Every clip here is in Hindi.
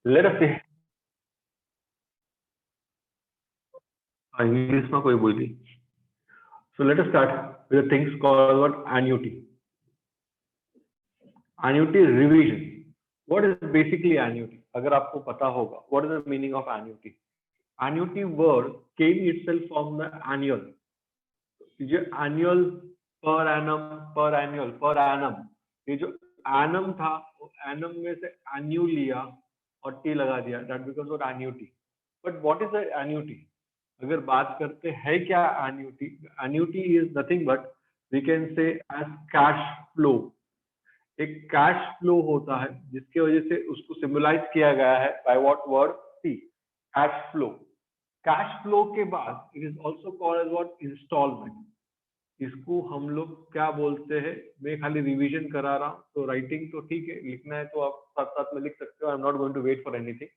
लेट अस से इंग्लिश में कोई बोली। So let us start with the things called what annuity. Annuity revision. What is basically annuity? अगर आपको पता होगा, what is the meaning of annuity? Annuity word came itself from the annual. जो annual, per annum, per annual, per annum. ये जो annum था, वो annum में से annu लिया और t लगा दिया. That becomes what annuity. But what is the annuity? अगर बात करते हैं क्या annuity? Annuity is nothing but we can say as cash flow. एक कैश फ्लो होता है जिसकी वजह से उसको सिंबलाइज किया गया है by what word C, cash flow. Cash flow के बाद it is also called as what instalment. इसको हम लोग क्या बोलते हैं, मैं खाली रिवीजन करा रहा हूँ, तो राइटिंग तो ठीक है, लिखना है तो आप साथ साथ में लिख सकते हो। I am not going to wait for anything.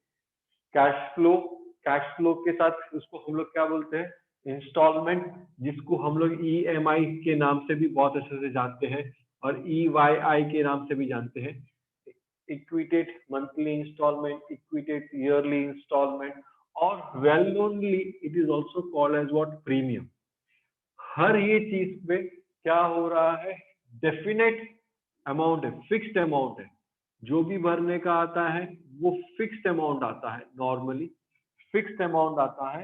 Cash flow के साथ उसको हम लोग क्या बोलते हैं, इंस्टॉलमेंट, जिसको हम लोग ईएमआई के नाम से भी बहुत अच्छे से जानते हैं और ईवाईआई के नाम से भी जानते हैं। Equated monthly instalment, equated yearly instalment, और well knownly it is also called as what premium. हर ये चीज पे क्या हो रहा है, डेफिनेट अमाउंट है, फिक्स्ड अमाउंट है, जो भी भरने का आता है वो फिक्स्ड अमाउंट आता है, नॉर्मली फिक्स्ड अमाउंट आता है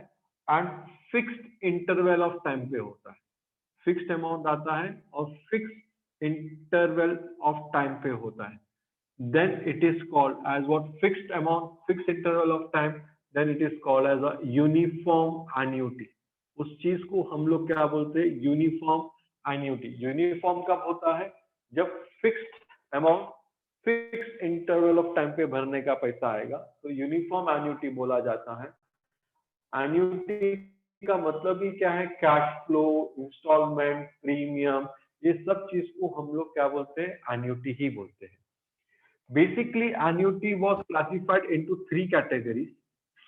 and fixed interval of time पे होता है। फिक्स्ड अमाउंट आता है और फिक्स्ड इंटरवल ऑफ टाइम पे होता है, then it is called as what fixed amount, fixed interval of time, then it is called as a uniform annuity। उस चीज को हम लोग क्या बोलते हैं, यूनिफॉर्म एन्युटी। यूनिफॉर्म कब होता है, जब fixed amount fixed interval of time पे भरने का पैसा आएगा तो यूनिफॉर्म एन्युटी बोला जाता है। एन्युटी का मतलब ही क्या है, कैश फ्लो, इंस्टॉलमेंट, प्रीमियम, ये सब चीज को हम लोग क्या बोलते हैं, एन्युटी ही बोलते हैं। Basically, annuity was classified into three categories.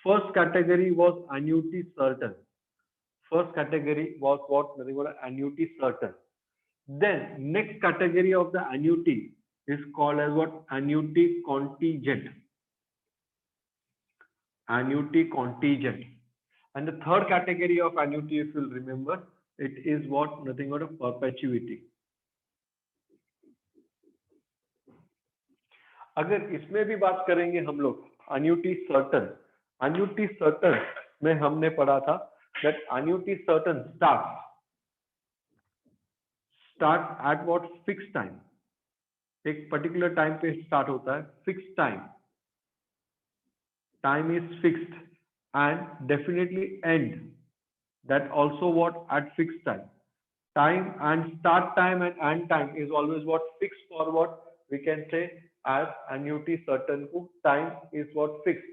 First category was annuity certain. First category was what? Nothing but annuity certain. Then next category of the annuity is called as what? Annuity contingent. Annuity contingent. And the third category of annuity, if you'll remember, it is what? Nothing but a perpetuity. अगर इसमें भी बात करेंगे हम लोग, annuity certain, annuity certain में हमने पढ़ा था that annuity certain start at what fixed time, एक particular time पे start होता है, fixed time is fixed and definitely end that also what at fixed time and start time and end time is always what fixed for what we can say as annuity certain को time is what fixed.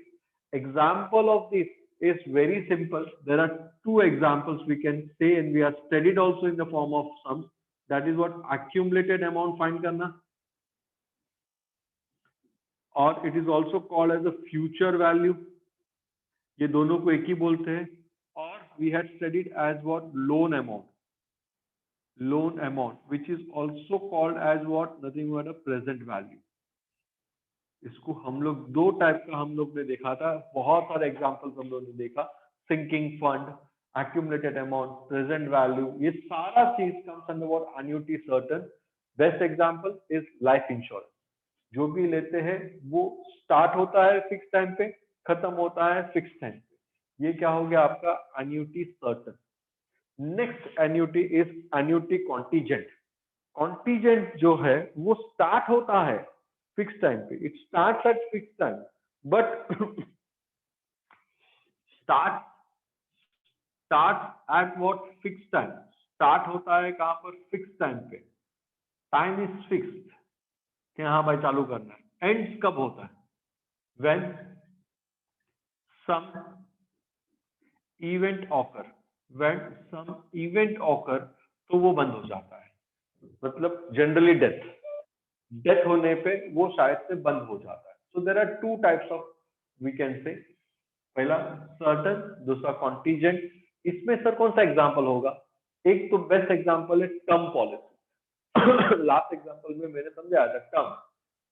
Example of this is very simple. There are two examples we can say and we are studied also in the form of sums. That is what accumulated amount find करना, और it is also called as a future value. ये दोनों को एक ही बोलते हैं। और we had studied as what loan amount which is also called as what nothing but a present value। इसको हम लोग दो टाइप का हम लोग ने देखा था, बहुत सारे एग्जांपल्स हम लोग ने देखा, sinking fund, accumulated amount, present value, ये सारा चीज comes under what annuity certain। Best example is life insurance. जो भी लेते हैं वो स्टार्ट होता है फिक्स टाइम पे, खत्म होता है फिक्स टाइम पे, ये क्या हो गया आपका annuity certain। Next annuity is annuity contingent. Contingent जो है वो स्टार्ट होता है फिक्स टाइम पे, it starts at fix time but start at what fix time, start होता है कहां पर, फिक्स टाइम पे, टाइम इज फिक्स्ड कि हाँ भाई चालू करना है। एंड्स कब होता है, when some event occur, when some event occur, तो वो बंद हो जाता है, मतलब जनरली डेथ होने पे वो शायद से बंद हो जाता है। So there are two types of we can say, पहला सर्टन, दूसरा कॉन्टीजेंट। इसमें सर कौन सा एग्जांपल होगा, एक तो बेस्ट एग्जांपल है टर्म पॉलिसी। लास्ट एग्जांपल में मैंने समझाया था टर्म,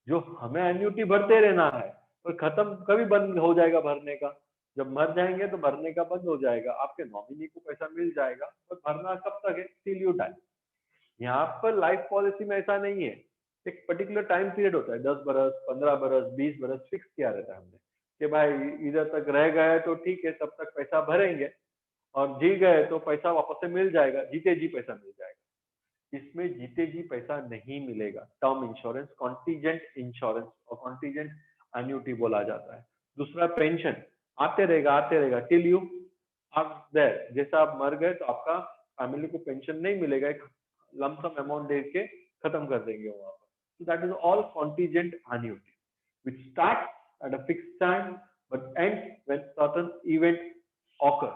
जो हमें एन्युटी भरते रहना है पर खत्म कभी बंद हो जाएगा भरने का, जब मर जाएंगे तो भरने का बंद हो जाएगा, आपके नॉमिनी को पैसा मिल जाएगा, पर भरना कब तक है, टिल यू डाई। यहाँ पर लाइफ पॉलिसी में ऐसा नहीं है, एक पर्टिकुलर टाइम पीरियड होता है, 10 बरस, 15 बरस, 20 बरस फिक्स किया रहता है हमने कि भाई इधर तक रह गए तो ठीक है, तब तक पैसा भरेंगे, और जी गए तो पैसा वापस से मिल जाएगा, जीते जी पैसा मिल जाएगा। इसमें जीते जी पैसा नहीं मिलेगा। टर्म इंश्योरेंस कॉन्टीजेंट इंश्योरेंस और कॉन्टीजेंट एन्युटी बोला जाता है। दूसरा पेंशन आते रहेगा टिल यू आर देयर, जैसा आप मर गए तो आपका फैमिली को पेंशन नहीं मिलेगा, एक लमसम अमाउंट दे के खत्म कर देंगे वहां पर। So that is all contingent annuity, which starts at a fixed time but ends when certain event occur.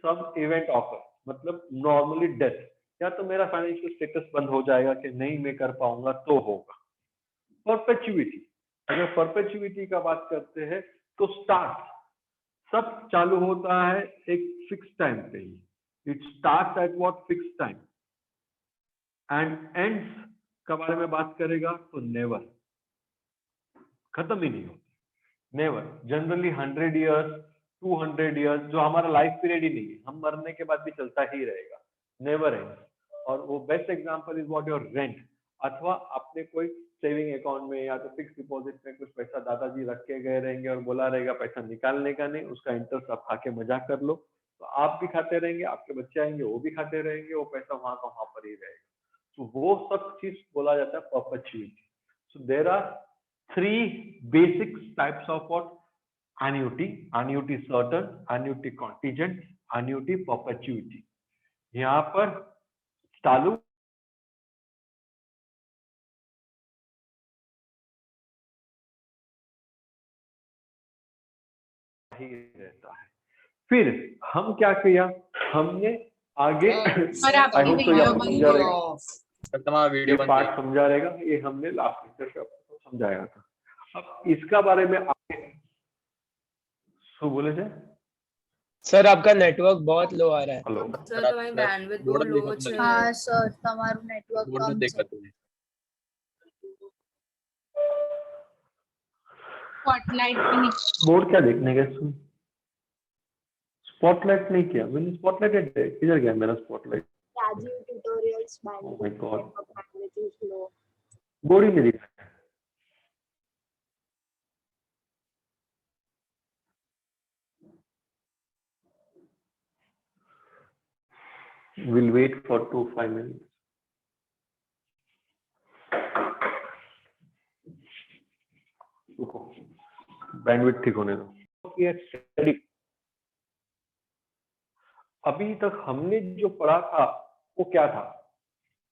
Some event occur, मतलब normally death, या तो मेरा फाइनेंशियल स्टेटस बंद हो जाएगा कि नहीं मैं कर पाऊंगा तो होगा। परपेचुइटी, अगर परपेचुइटी का बात करते हैं तो स्टार्ट सब चालू होता है एक फिक्स टाइम पे ही, it start at what fix time and ends का बारे में बात करेगा तो नेवर, खत्म ही नहीं होती, नेवर। जनरली 100 इयर्स 200 इयर्स, जो हमारा लाइफ पीरियड ही नहीं है, हम मरने के बाद भी चलता ही रहेगा, नेवर एंड। और वो best example is what your rent, अथवा आपने कोई सेविंग अकाउंट में या तो फिक्स डिपॉजिट में कुछ पैसा दादाजी रख के गए रहेंगे और बोला रहेगा पैसा निकालने का नहीं, उसका इंटरेस्ट आप खा के मजाक कर लो, तो आप भी खाते रहेंगे, आपके बच्चे आएंगे वो भी खाते रहेंगे, वो पैसा वहां का वहां पर ही रहेगा। तो वो सब चीज बोला जाता है perpetuity. So there are 3 basic types of what annuity: annuity certain, annuity contingent, annuity perpetuity। यहाँ पर चालू ही रहता है। फिर हम क्या किया, हमने आगे आई होप तो ये समझा रहेगा, ये पार्ट समझा रहेगा, ये हमने लास्ट लेक्चर पे आपको समझाया था। अब इसका बारे में आगे बोले थे सर आपका नेटवर्क बहुत लो आ रहा है। हेलो सर તમારી બેન્ડવિડ્થ બહુ લો છે। હા સર તમારું નેટવર્ક કમ છે। स्पॉटलाइट पे नहीं, बोर्ड क्या देखने का, स्पॉटलाइट नहीं किया मैंने, स्पॉटलाइट है किधर गया मेरा spotlight, Rajiv tutorials oh my god, bandwidth low. Board ही नहीं दिख रहा है। We'll wait for 2-5 minutes. रुको, बैंडविड्थ ठीक होने दो। अभी तक हमने जो पढ़ा था वो क्या था,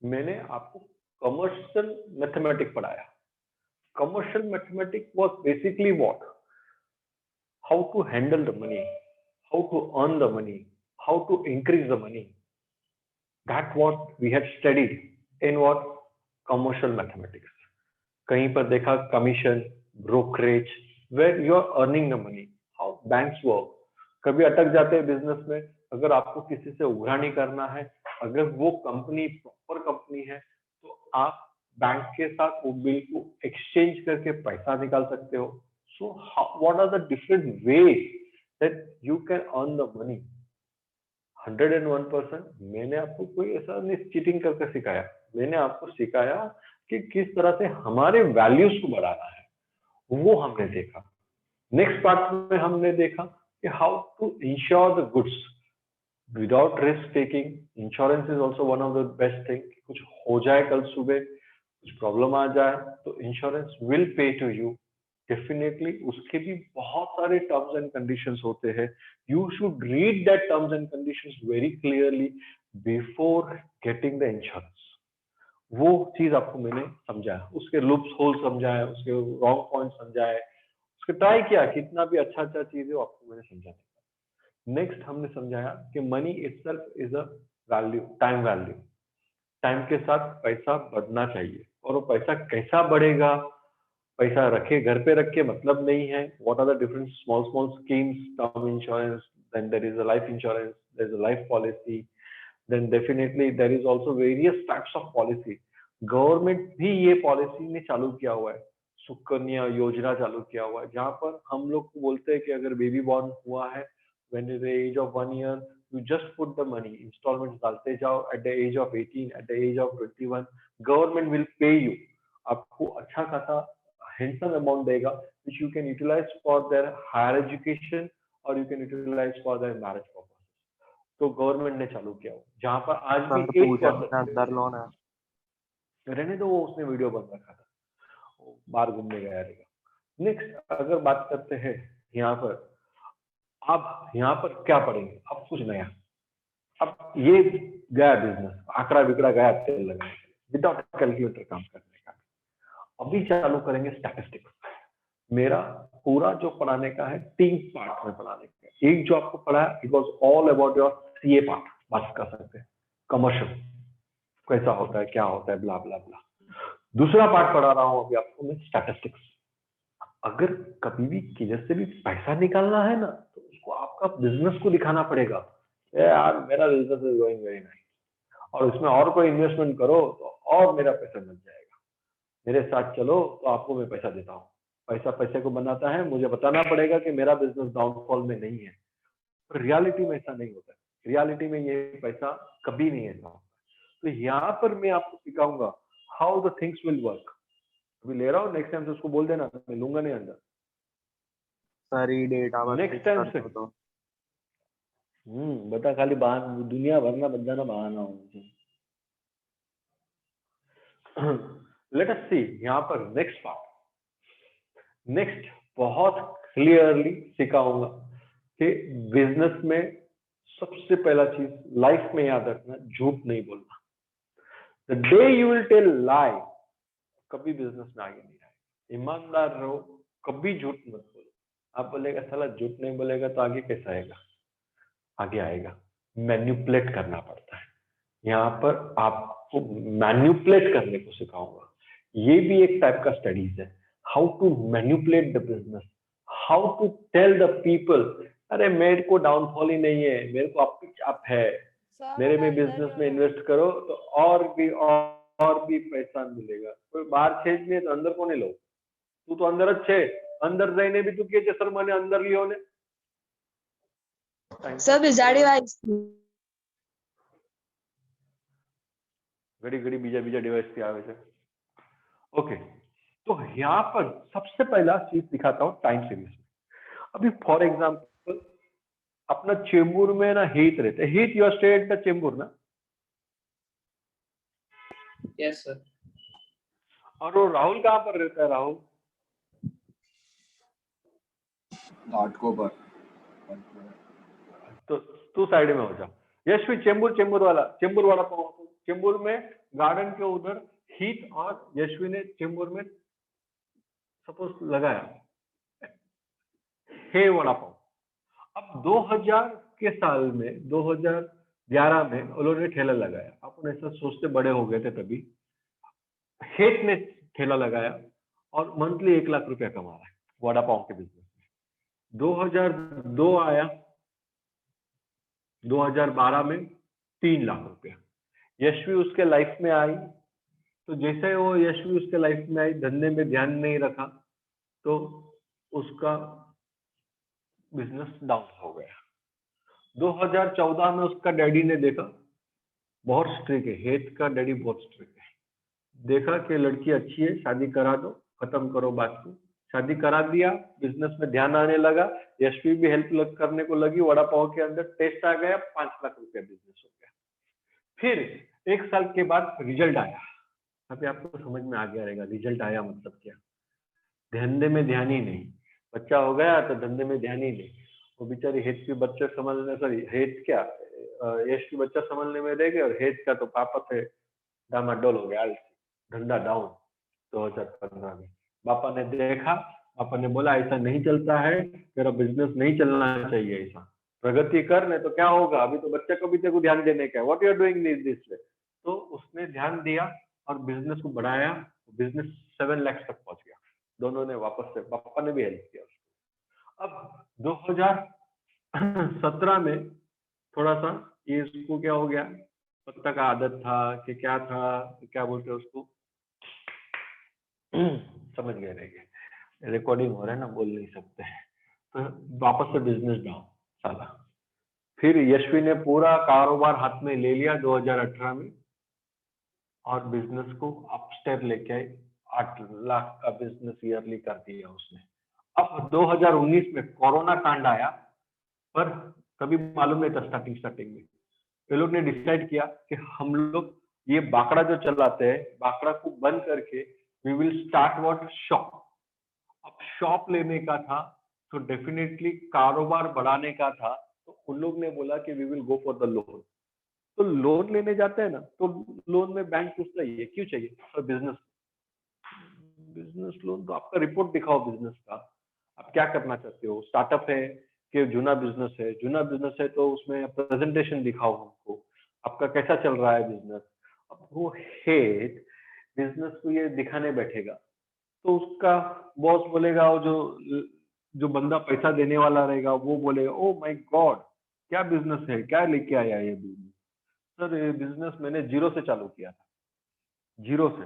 मैंने आपको कमर्शियल मैथमेटिक्स पढ़ाया। Commercial mathematics was basically what, how to handle the money, how to earn the money, how to increase the money. That what we had studied in what commercial mathematics. कहीं पर देखा commission, brokerage, where you are earning the money, how banks work। कभी अटक जाते हैं बिजनेस में, अगर आपको किसी से उघरानी करना है, अगर वो कंपनी प्रॉपर कंपनी है तो आप बैंक के साथ वो बिल को एक्सचेंज करके पैसा निकाल सकते हो। So what are the different ways that you can earn the money. 101% मैंने आपको कोई ऐसा नहीं चीटिंग करके सिखाया, मैंने आपको सिखाया कि किस तरह से हमारे वैल्यूज को बढ़ाना है, वो हमने देखा। नेक्स्ट पार्ट में हमने देखा कि how to insure the goods without risk taking. Insurance is also one of the best thing. कुछ हो जाए कल सुबह, कुछ प्रॉब्लम आ जाए तो insurance will pay to you definitely. उसके भी बहुत सारे टर्म्स एंड कंडीशंस होते हैं। You should read that terms and conditions very clearly before getting the insurance. वो चीज आपको मैंने समझाया, उसके लूप्स होल समझाया, उसके रॉन्ग पॉइंट समझाए, उसके ट्राई किया कितना भी अच्छा अच्छा चीज है आपको मैंने समझाया। नेक्स्ट हमने समझाया कि money itself is a value, time value. Time के साथ पैसा बढ़ना चाहिए, और वो पैसा कैसा बढ़ेगा, पैसा रखे घर पे रख के मतलब नहीं है। What are the different small small schemes, term insurance, then there is a life insurance, there is a life policy, then definitely there is also various types of policy. Government भी ये पॉलिसी ने चालू किया हुआ है। सुकन्या योजना चालू किया हुआ है, जहाँ पर हम लोग को बोलते हैं कि अगर बेबी बॉर्न हुआ है when at the age of 1 year you just put the money installments डालते जाओ, at the age of 18 at the age of 21 government will pay you, आपको अच्छा खासा handsome amount देगा which you can utilize for their higher education or you can utilize for their marriage purpose. तो गवर्नमेंट ने चालू किया हो, जहाँ पर आज भी 8% लोन है। रहने दो, वो उसने वीडियो बन रखा था, वो बाहर घूमने गया रहेगा। नेक्स्ट अगर बात करते हैं यहाँ पर, आप यहाँ पर क्या पढ़ेंगे, अब कुछ नया, अब ये गया बिजनेस, आंकड़ा बिकड़ा गया तेल लगाने के लिए, विदाउट कैलकुलेटर काम करने का। अभी चालू करेंगे स्टैटिस्टिक्स। मेरा पूरा जो पढ़ाने का है 3 पार्ट में पढ़ाने का। एक जो आपको पढ़ा है it was all about your CA part, बात कर सकते हैं, कमर्शियल कैसा होता है, क्या होता है, ब्ला ब्ला ब्ला। दूसरा पार्ट पढ़ा रहा हूँ अभी आपको मैं स्टैटिस्टिक्स। अगर कभी भी किधर से भी पैसा निकालना है ना, तो उसको आपका बिजनेस को दिखाना पड़ेगा, यार मेरा business is going very nice, और इसमें और कोई इन्वेस्टमेंट करो तो और मेरा पैसा मिल जाएगा, मेरे साथ चलो तो आपको मैं पैसा देता हूँ। पैसा पैसे को बनाता है, मुझे बताना पड़ेगा कि मेरा बिजनेस डाउनफॉल में नहीं है। पर रियलिटी में ऐसा नहीं होता है, रियलिटी में ये पैसा कभी नहीं ऐसा होता। तो यहाँ पर मैं आपको सिखाऊंगा how the things will work. अभी ले रहा हूँ, नेक्स्ट टाइम से उसको बोल देना मैं लूंगा नहीं अंदर। सारी डेटा नेक्स्ट टाइम से बता, खाली बहाना दुनिया भरना बजाना बहाना हो। लेट अस सी यहाँ पर नेक्स्ट पार्ट। नेक्स्ट बहुत क्लियरली सिखाऊंगा कि बिजनेस में सबसे पहला चीज लाइफ में याद रखना, झूठ नहीं बोलना। The day you will tell lie, कभी बिजनेस में आगे नहीं आएगा। ईमानदार रहो, कभी झूठ मत बोलो। आप बोलेगा साला झूठ नहीं बोलेगा तो आगे कैसा आएगा, आगे आएगा। मैन्युपुलेट करना पड़ता है, यहाँ पर आपको मैन्युपुलेट करने को सिखाऊंगा। ये भी एक टाइप का स्टडीज है, how to manipulate the business, how to tell the people अरे मेरे को डाउनफॉल ही नहीं है, मेरे को अप पिच अप है, मेरे में बिजनेस में इन्वेस्ट करो तो और भी पैसा मिलेगा। कोई बाहर छेज नहीं तो अंदर को नहीं लो, तू तो अंदर अच्छे अंदर जाइने भी तू के सर मैंने अंदर लियो ने सर बिजाड़ी वाइज घड़ी घड़ी बीजा बीजा डिवाइस पे आवे छे। ओके, तो यहाँ पर सबसे पहला चीज दिखाता हूँ टाइम सीरीज में। अभी फॉर एग्जांपल अपना चेंबूर में ना हीत रहते, हीत योर स्टेट का चेंबूर ना? Yes sir. और वो राहुल कहाँ पर रहता है? राहुल घाटकोपर। तो तू साइड में हो जा। यशवी चेंबूर वाला, चेंबूर वाला चेंबूर में गार्डन के उधर हीत और यशवी ने चेंबूर में सपोज लगाया हे वड़ा पाव। अब 2000 के साल में 2011 में उन्होंने ठेला लगाया। अपन ऐसा सोचते बड़े हो गए थे तभी। हेट ने ठेला लगाया और मंथली 1 लाख रुपया कमा रहा है वड़ा पाव के बिजनेस में। 2002 आया, 2012 में 3 लाख रुपया। यशवी उसके लाइफ में आई, तो जैसे वो यशवी उसके लाइफ में आई, धंधे में ध्यान नहीं रखा तो उसका बिजनेस डाउन हो गया। 2014 में उसका डैडी ने देखा, बहुत स्ट्रिक्ट है, हेत का डैडी बहुत स्ट्रिक्ट है, देखा कि लड़की अच्छी है, शादी करा दो, खत्म करो बात को। शादी करा दिया, बिजनेस में ध्यान आने लगा, यशवी भी हेल्प करने को लगी, वड़ा पाव के अंदर टेस्ट आ गया, 5 लाख रुपया बिजनेस हो गया। फिर 1 साल के बाद रिजल्ट आया। अभी आपको समझ में आ गया रहेगा रिजल्ट आया मतलब क्या। धंधे में ध्यान ही नहीं, बच्चा हो गया तो धंधे में ध्यान ही नहीं। वो बेचारी हेत की बच्चे संभालने, सॉरी हेत क्या यश की बच्चा संभालने में रह गए, और हेत का तो पापा थे डामाडोल हो गया, धंधा डाउन 2015 में। पापा ने देखा, पापा ने बोला ऐसा नहीं चलता है, तेरा बिजनेस नहीं चलना चाहिए, ऐसा प्रगति कर, नहीं तो क्या होगा, अभी तो बच्चे को भी तेरे को ध्यान देने का है, what you are doing this way. तो उसने ध्यान दिया और बिजनेस को बढ़ाया, बिजनेस 7 लाख तक पहुंच गया। दोनों ने वापस से, पापा ने भी हेल्प किया उसको। अब 2017 में थोड़ा सा ये इसको क्या हो गया, पत्ता का आदत था कि क्या था, क्या बोलते हैं उसको, समझ गए रहेंगे, रिकॉर्डिंग हो रहा है ना, बोल नहीं सकते। तो वापस से बिजनेस डाउन साला। फिर यशवी ने पूरा कारोबार हाथ में ले लिया 2018 में और बिजनेस को अप स्टेप लेके आए, 8 लाख का बिजनेस ईयरली कर दिया उसने। अब 2019 में कोरोना कांड आया, पर कभी मालूम नहीं था स्टार्टिंग में। ये लोग ने डिसाइड किया कि हम लोग ये बाकड़ा जो चलाते हैं, बाकड़ा को बंद करके we will start what shop. अब शॉप लेने का था तो डेफिनेटली कारोबार बढ़ाने का था, तो उन लोग ने बोला कि we will go for the loan. तो लोन लेने जाते हैं ना, तो लोन में बैंक पूछता है ये क्यों चाहिए, तो बिजनेस लोन तो आपका रिपोर्ट दिखाओ बिजनेस का, आप क्या करना चाहते हो, स्टार्टअप है कि जुना बिजनेस है। जुना बिजनेस है तो उसमें प्रेजेंटेशन दिखाओ हमको, आपका कैसा चल रहा है बिजनेस। अब वो हेड बिजनेस को ये दिखाने बैठेगा तो उसका बॉस बोलेगा, और जो बंदा पैसा देने वाला रहेगा वो बोलेगा, ओ माय गॉड क्या बिजनेस है, क्या लेके आया ये बिजनेस। सर ये बिजनेस मैंने जीरो से चालू किया था, जीरो से,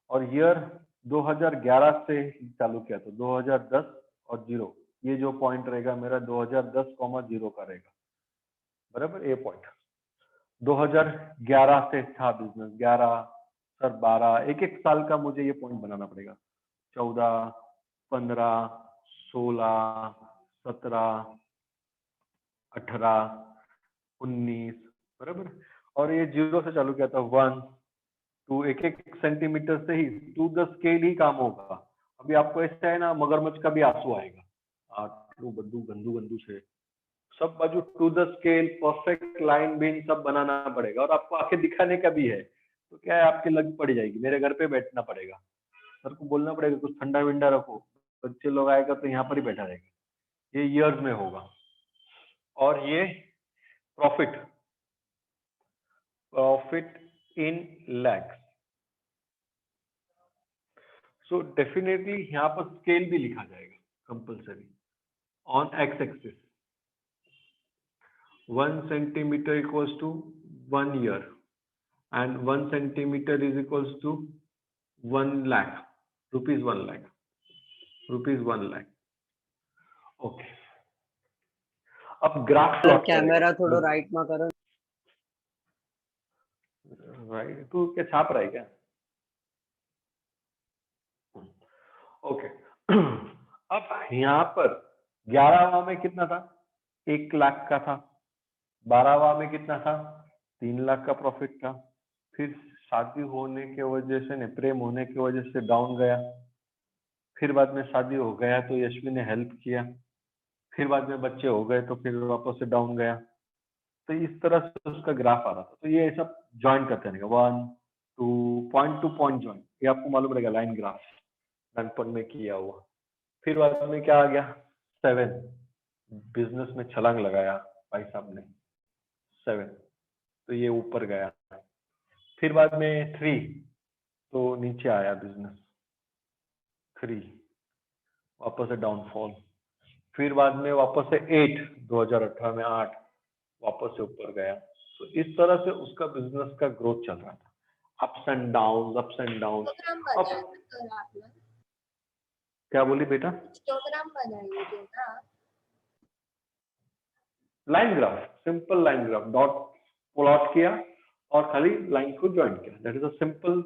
और ईयर 2011 से चालू किया था, 2010 और जीरो, ये जो पॉइंट रहेगा मेरा 2010, 0 का रहेगा, बराबर। ये पॉइंट 2011 से था बिजनेस, 11 सर 12, एक साल का मुझे ये पॉइंट बनाना पड़ेगा, 14, 15, 16, 17, 18, 19, बराबर। और ये जीरो से चालू किया था, 1, 2, एक सेंटीमीटर से ही टू द स्केल ही काम होगा। अभी आपको ऐसा है ना, मगरमच्छ का भी आंसू आएगा, बंदू गंदू गंदू से सब बाजू to the scale perfect line बीन सब बनाना पड़ेगा, और आपको आंखें दिखाने का भी है। तो क्या है, आपकी लग पड़ जाएगी, मेरे घर पे बैठना पड़ेगा, सर को बोलना पड़ेगा कुछ ठंडा विंडा रखो, बच्चे लोग आएगा तो यहाँ पर ही बैठा रहेगा। ये ईयर्स में होगा। और ये profit in lakhs. So definitely यहाँ पर स्केल भी लिखा जाएगा compulsory on X axis. 1 centimeter equals to 1 year and 1 centimeter is equals to 1 lakh rupees, 1 lakh rupees, 1 lakh। Okay, अब ग्राफ प्लॉट कैमरा थोड़ा राइट में करो। राइट, तू क्या छाप रहा है क्या? ओके अब यहाँ पर 11वां में कितना था, 1 लाख का था। 12वां में कितना था, 3 लाख का प्रॉफिट था। फिर शादी होने के वजह से, प्रेम होने की वजह से डाउन गया। फिर बाद में शादी हो गया तो यशवी ने हेल्प किया। फिर बाद में बच्चे हो गए तो फिर वापस से डाउन गया। तो इस तरह से उसका ग्राफ आ रहा था। तो ये सब ज्वाइन करते रहेगा, 1, 2 पॉइंट टू पॉइंट ज्वाइन, ये आपको मालूम रहेगा लाइन ग्राफ नानपन में किया हुआ। फिर बाद में क्या आ गया, 7, बिजनेस में छलांग लगाया भाई साहब ने, 7, तो ये ऊपर गया। फिर बाद में 3, तो नीचे आया बिजनेस, 3 वापस से डाउनफॉल। फिर बाद में वापस से 8, 2018 में 8 वापस से ऊपर गया। तो इस तरह से उसका बिजनेस का ग्रोथ चल रहा था, ups and down, ups and down. क्या बोली बेटा? हिस्टोग्राम बनाएंगे ना, line graph, simple line graph, dot plot किया और खाली लाइन को ज्वाइन किया, that is a simple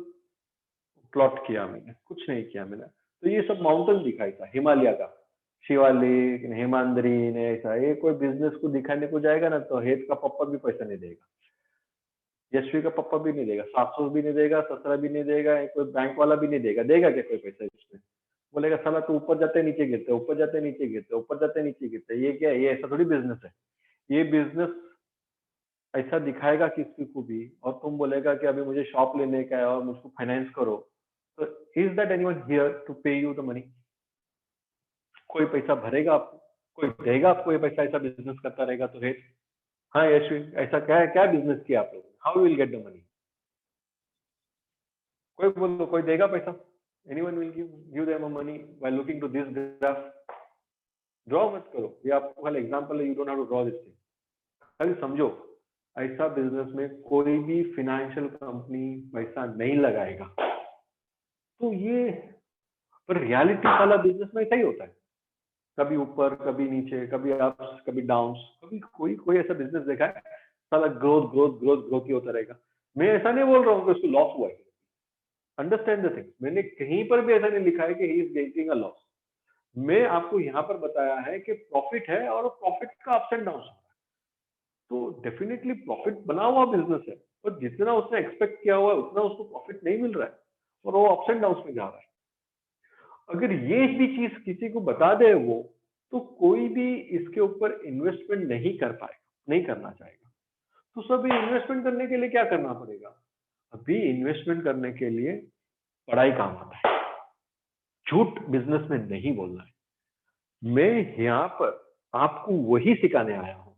plot किया मैंने, कुछ नहीं किया मैंने। तो ये सब माउंटेन दिखाई था, हिमालय का, शिवालिक, हेमांद्री ने ऐसा। ये कोई बिजनेस को दिखाने को जाएगा ना तो हेड का पप्पा भी पैसा नहीं देगा, यशवी का पप्पा भी नहीं देगा, सासू भी नहीं देगा, ससुरा भी नहीं देगा, कोई बैंक वाला भी नहीं देगा। देगा क्या कोई पैसा इसमें? बोलेगा साला तू ऊपर जाते नीचे गिरते, ऊपर जाते नीचे गिरते, ऊपर जाते नीचे गिरते। ये क्या है? ये ऐसा थोड़ी बिजनेस है। ये बिजनेस ऐसा दिखाएगा किसी को भी, और तुम बोलेगा कि अभी मुझे शॉप लेने का है और मुझको फाइनेंस करो, तो is that anyone here to pay you the money? कोई पैसा भरेगा आपको? कोई देगा आपको ये पैसा? ऐसा बिजनेस करता रहेगा तो रेट। हाँ यशवी, ऐसा क्या है, क्या बिजनेस किया आप लोग? How will get the money? कोई बोलो, कोई देगा पैसा? Anyone will give them money while looking to this graph? Draw मत करो, ये आपको खाली एग्जांपल है, you don't have to draw this thing. खाली समझो, ऐसा बिजनेस में कोई भी फाइनेंशियल कंपनी पैसा नहीं लगाएगा। तो ये पर रियलिटी वाला बिजनेस में ऐसा ही होता है, कभी ऊपर कभी नीचे, कभी अप्स कभी डाउन्स, कभी कोई कोई ऐसा बिजनेस देखा है साला ग्रोथ ग्रोथ ग्रोथ ग्रोथ ही होता रहेगा। मैं ऐसा नहीं बोल रहा हूँ कि उसको लॉस हुआ है, अंडरस्टैंड द थिंग, मैंने कहीं पर भी ऐसा नहीं लिखा है कि he is getting a loss. मैं आपको यहाँ पर बताया है कि प्रॉफिट है और प्रॉफिट का अप्स एंड डाउन है, तो डेफिनेटली प्रॉफिट बना हुआ बिजनेस है, और जितना उसने एक्सपेक्ट किया हुआ है उतना उसको प्रॉफिट नहीं मिल रहा है और वो अप्स एंड डाउन में जा रहा है। अगर ये भी चीज किसी को बता दे वो, तो कोई भी इसके ऊपर इन्वेस्टमेंट नहीं कर पाएगा, नहीं करना चाहेगा। तो सभी इन्वेस्टमेंट करने के लिए क्या करना पड़ेगा? अभी इन्वेस्टमेंट करने के लिए पढ़ाई काम आता है, झूठ बिजनेस में नहीं बोलना है। मैं यहाँ पर आपको वही सिखाने आया हूं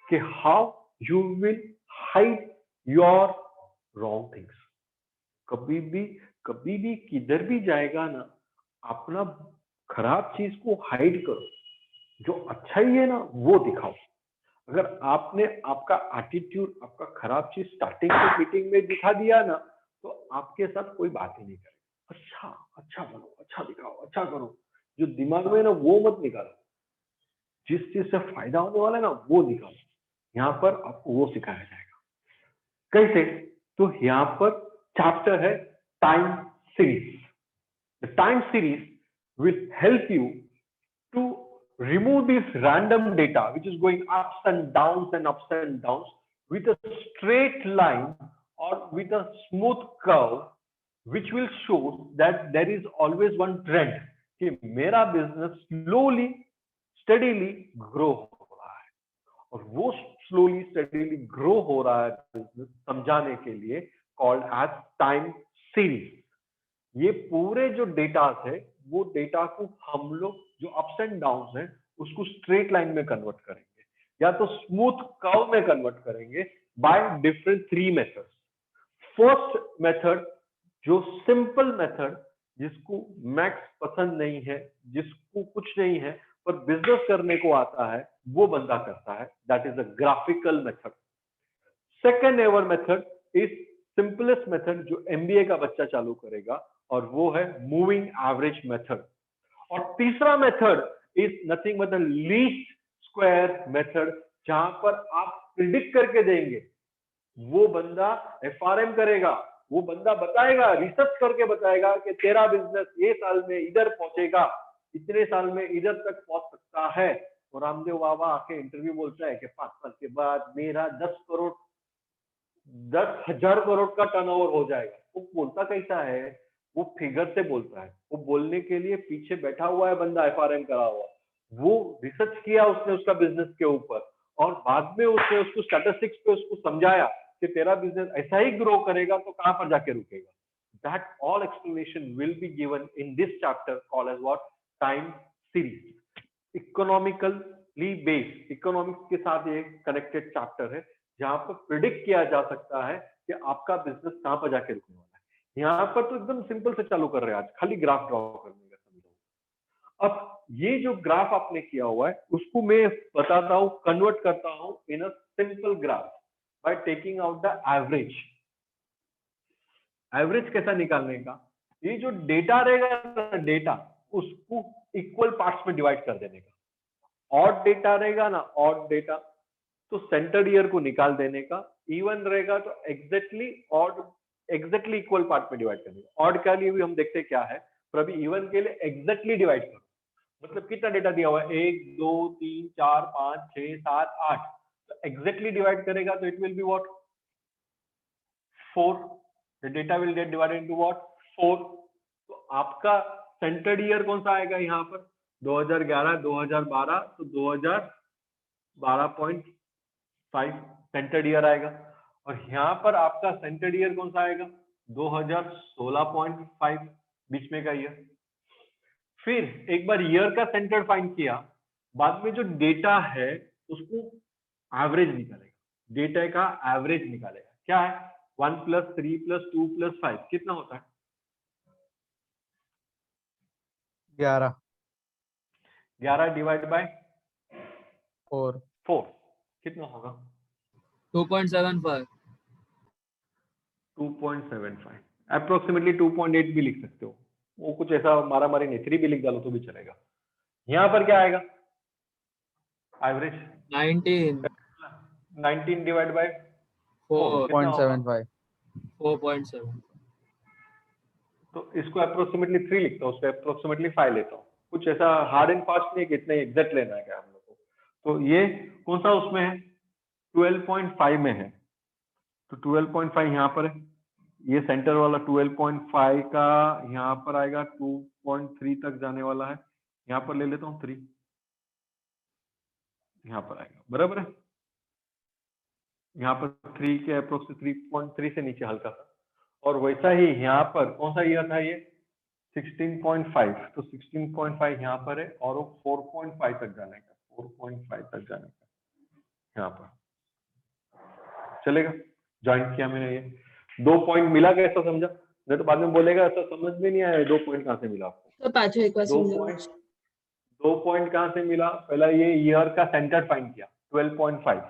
कि how you will hide your wrong things. कभी भी किधर भी जाएगा ना, अपना खराब चीज को हाइड करो, जो अच्छा ही है ना वो दिखाओ। अगर आपने आपका एटीट्यूड, आपका खराब चीज स्टार्टिंग के मीटिंग में दिखा दिया ना, तो आपके साथ कोई बात ही नहीं करेगा। अच्छा अच्छा बनो, अच्छा दिखाओ, अच्छा करो, जो दिमाग में है ना वो मत निकालो, जिस चीज से फायदा होने वाला है ना वो निकालो। यहाँ पर आपको वो सिखाया जाएगा। कैसे? तो यहाँ पर चैप्टर है time series. The time series will help you to remove this random data which is going ups and downs with a straight line or with a smooth curve, which will show that there is always one trend कि मेरा बिजनेस स्लोली स्टडीली ग्रो हो रहा है, और वो स्लोली स्टडीली ग्रो हो रहा है बिजनेस समझाने के लिए कॉल्ड एज टाइम सीरीज। ये पूरे जो डेटा है वो डेटा को हम लोग जो अप्स एंड डाउन्स है उसको स्ट्रेट लाइन में कन्वर्ट करेंगे या तो स्मूथ कर्व में कन्वर्ट करेंगे by different 3 methods. First method जो सिंपल मेथड, जिसको मैक्स पसंद नहीं है, जिसको कुछ नहीं है पर बिजनेस करने को आता है, वो बंदा करता है, that is a graphical method. Second ever method is simplest method जो एमबीए का बच्चा चालू करेगा, और वो है मूविंग एवरेज मेथड। और तीसरा method is nothing but the least square method, जहां पर आप प्रिडिक्ट करके देंगे, वो बंदा एफआरएम करेगा, वो बंदा बताएगा, रिसर्च करके बताएगा कि तेरा बिजनेस ये साल में इधर पहुंचेगा, इतने साल में इधर तक पहुंच सकता है। और रामदेव बाबा आके इंटरव्यू बोलता है कि 5 साल के बाद मेरा 10,000 करोड़ का टर्नओवर हो जाएगा। वो बोलता कैसा है? वो फिगर से बोलता है, वो बोलने के लिए पीछे बैठा हुआ है बंदा, एफआरएम करा हुआ, वो रिसर्च किया उसने उसका बिजनेस के ऊपर, और बाद में उसने उसको स्टैटिस्टिक्स पे उसको समझाया कि तेरा बिजनेस ऐसा ही ग्रो करेगा तो कहां पर जाके रुकेगा। That all explanation will be given in this chapter called as what? Time series. Economically based, economics के साथ ये कनेक्टेड चैप्टर है, जहां पर प्रिडिक्ट किया जा सकता है कि आपका बिजनेस कहां पर जाके रुकने वाला है। यहाँ पर तो एकदम सिंपल से चालू कर रहे हैं आज, खाली ग्राफ ड्रॉ करने का समझो। अब ये जो ग्राफ आपने किया हुआ है उसको मैं बताता हूँ, कन्वर्ट करता हूँ in a simple graph by taking out the average. Average कैसा निकालने का? ये जो डेटा रहेगा, डेटा उसको इक्वल पार्ट्स में डिवाइड कर देने का। ऑड डेटा रहेगा ना, ऑड डेटा, तो सेंटर ईयर को निकाल देने का। इवन रहेगा तो exactly odd, exactly equal part में डिवाइड करने का। ऑड के लिए भी हम देखते हैं क्या है, पर अभी इवन के लिए एग्जैक्टली डिवाइड करो, मतलब कितना डेटा दिया हुआ है, 1 2 3 4 5 6 7 8, तो एग्जैक्टली डिवाइड करेगा तो it will be what? 4। The data will get divided into what? 4। तो आपका सेंटर्ड ईयर कौन सा आएगा यहाँ पर? 2011 2012, तो 2012.5 सेंटर्ड ईयर आएगा। और यहाँ पर आपका सेंटर्ड ईयर कौन सा आएगा? 2016.5, बीच में का ईयर। फिर एक बार ईयर का सेंटर फाइंड किया, बाद में जो डेटा है उसको एवरेज निकालेगा, डेटा का एवरेज निकालेगा। क्या है? 1 + 3 + 2 + 5 कितना होता है? 11 11 डिवाइड बाय 4 कितना होगा? 2.75। 2.75, अप्रोक्सीमेटली 2.8 भी लिख सकते हो, वो कुछ ऐसा मारा मारी नहीं, 3 भी लिख डालो तो भी चलेगा। यहाँ पर क्या आएगा एवरेज 19 19 डिवाइड बाय 4 0.75 4.7 तो इसको अप्रोक्सीमेटली 3 लिखता हूँ, उसको अप्रोक्सीमेटली 5 लेता हूँ। कुछ ऐसा हार्ड एंड फास्ट नहीं है कि इतना एग्जैक्ट लेना है क्या हम लोग को। तो ये कौन सा उसमें है 12.5 में है, तो 12.5 यहाँ पर है, ये सेंटर वाला 12.5 का यहाँ पर आएगा 2.3 तक जाने वाला है, यहाँ पर ले लेता हूँ 3, यहाँ पर आएगा बराबर है। यहाँ पर 3 के अप्रोक्स 3.3 से नीचे हल्का सा, और वैसा ही यहाँ पर कौन सा ईयर था ये 16.5, तो 16.5 यहाँ पर है और वो 4.5 तक जाने का, 4.5 तक जाने का यहाँ पर चलेगा। ज्वाइन किया मैंने, ये 2 पॉइंट मिला, कैसा समझा? नहीं तो बाद में बोलेगा ऐसा समझ में नहीं आया 2 पॉइंट कहाँ से मिला आपको। तो पाछो एक बार 2 समझो। पॉइंट 2 पॉइंट कहाँ से मिला? पहला ये ईयर का सेंटर फाइंड किया 12.5,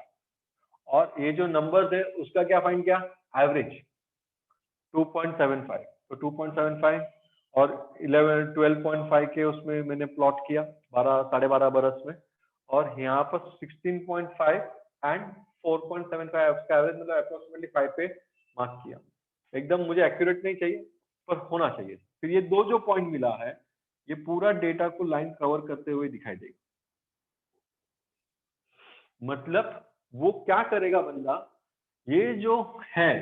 और ये जो नंबर्स है उसका क्या फाइंड किया एवरेज 2.75, तो 2.75 और 12.5 के उसमें मैंने प्लॉट किया 12.5 बरस में, और यहाँ पर 16.5 एंड 4.75 उसका एवरेज मतलब अप्रोक्सीमेटली 5 पे मार्क किया। एकदम मुझे एक्यूरेट नहीं चाहिए पर होना चाहिए। फिर ये दो जो पॉइंट मिला है ये पूरा डेटा को लाइन कवर करते हुए दिखाई देगा। मतलब वो क्या करेगा बंदा, ये जो है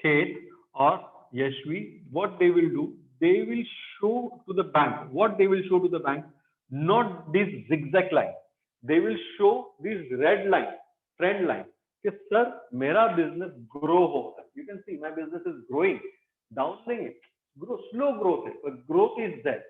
हेत और Yashvi, what they will do, they will show to the bank, what they will show to the bank, not this zigzag line, they will show this red line, trend line, कि सर मेरा बिजनेस ग्रो हो रहा है, you can see my business is growing, down नहीं है, grow, slow growth है, but growth is there,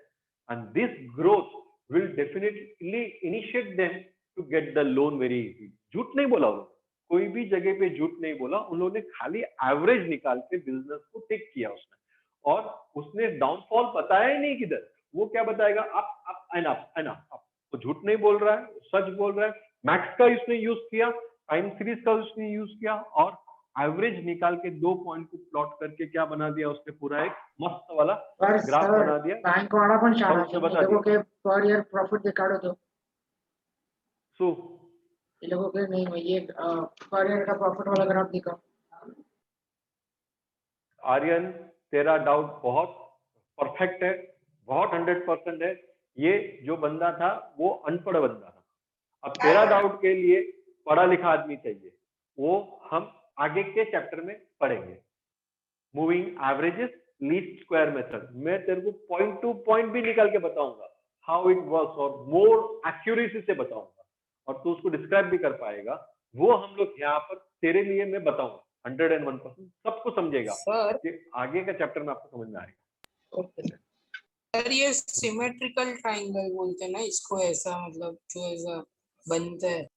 and this growth will definitely initiate them to get the loan very easy। झूठ नहीं बोला उन्होंने, कोई भी जगह पे झूठ नहीं बोला, उन्होंने खाली एवरेज निकाल के बिजनेस को टिक किया उसने, और उसने डाउनफॉल बताया ही नहीं किधर। वो क्या बताएगा, up up and up and up. वो झूठ नहीं बोल रहा है, सच बोल रहा है। मैक्स का उसने यूज किया, टाइम सीरीज का उसने यूज किया, और एवरेज निकाल के 2 पॉइंट को प्लॉट करके क्या बना दिया उसने, पूरा एक मस्त वाला ग्राफ बना दिया। बैंक वाला पण और शाळा उसने છે बता એ લોકો दिया કે पर ईयर प्रॉफिट दिखाड़ो तो सो ये लोगों के नहीं, ये पर ईयर का प्रॉफिट वाला ग्राफ दिखाओ। आर्यन तेरा डाउट बहुत परफेक्ट है, बहुत 100% है। ये जो बंदा था वो अनपढ़ बंदा था, अब तेरा डाउट के लिए पढ़ा लिखा आदमी चाहिए, वो हम आगे के चैप्टर में पढ़ेंगे। Moving averages, least square method, मैं तेरे को पॉइंट टू पॉइंट भी निकाल के बताऊंगा हाउ इट वर्क्स, और मोर एक्यूरेसी से बताऊंगा, और तू उसको डिस्क्राइब भी कर पाएगा। वो हम लोग यहाँ पर तेरे लिए मैं बताऊंगा 101%, सबको समझेगा सर कि आगे का चैप्टर में आपको समझ में आएगा। ओके सर, ये सिमेट्रिकल ट्रायंगल बोलते हैं ना इसको, ऐसा मतलब जो ऐसा बनता है।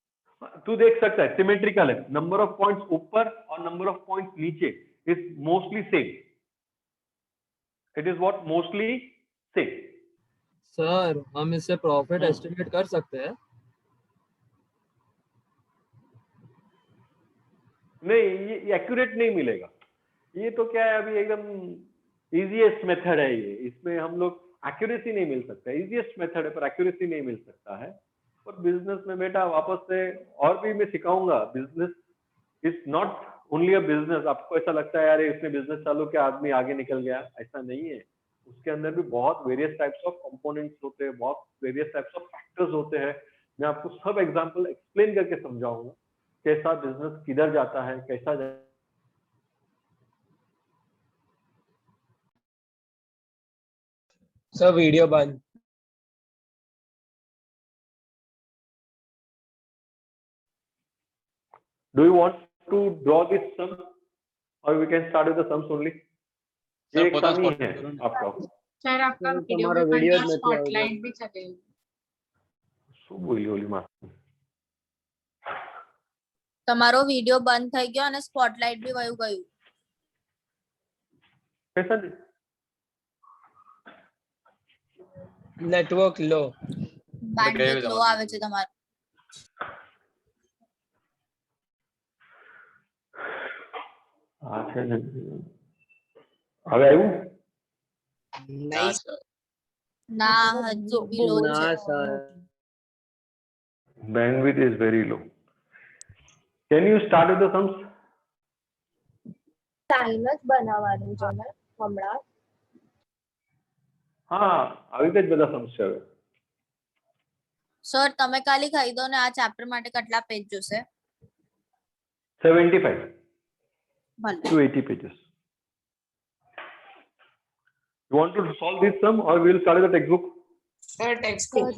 तू देख सकता है सिमेट्रिकल है, नंबर ऑफ पॉइंट्स ऊपर और नंबर ऑफ पॉइंट्स नीचे is mostly same, it is what mostly same. Sir हम इससे प्रॉफिट एस्टिमेट कर सकते हैं? नहीं, ये एक्यूरेट नहीं मिलेगा। ये तो क्या है, अभी एकदम इजीएस्ट मेथड है ये, इसमें हम लोग एक्यूरेसी नहीं मिल सकता, इजीएस्ट मेथड है पर एक्यूरेसी नहीं मिल सकता है। और बिजनेस में बेटा वापस से और भी मैं सिखाऊंगा, business is not only a business. आपको ऐसा लगता है यार इसने बिजनेस चालू किया आदमी आगे निकल गया, ऐसा नहीं है। उसके अंदर भी बहुत वेरियस टाइप्स ऑफ कंपोनेंट्स होते हैं, बहुत वेरियस टाइप्स ऑफ फैक्टर्स होते हैं। मैं आपको सब एग्जांपल एक्सप्लेन करके समझाऊंगा कैसा बिजनेस किधर जाता है, कैसा सर वीडियो बंद। Do you want to draw this sum or we can start with the sums only? ये एक sum ही है आपका। सर आपका सर, वीडियो તમારો में वीडियो बनना, જ નથી આવતો। स्पॉटलाइट भी चलेगी। શું બોલી ઓલી માં? તમારો વિડિયો બંધ થઈ ગયો અને સ્પોટલાઇટ બી વયું ગયું। कैसा नहीं? नेटवर्क लो। બેન્ડવિડ્થ લો આવે છે તમારો। હા છે ને। હવે આવ્યું? नहीं सर। ना हजी भी लो ना છે sir Bandwidth is very low. Can you start with the sums? Time જ બનાવવાનું છે ને હમણાં હા આવી રીતે જ બધા sums છે હવે. સર તમે ખાલી કહી દો ને આ ચેપ્ટર માટે કેટલા પેજ જોશે 75 ભલે to 80 pages. You want to solve this sum or we will start with the textbook? Sir textbook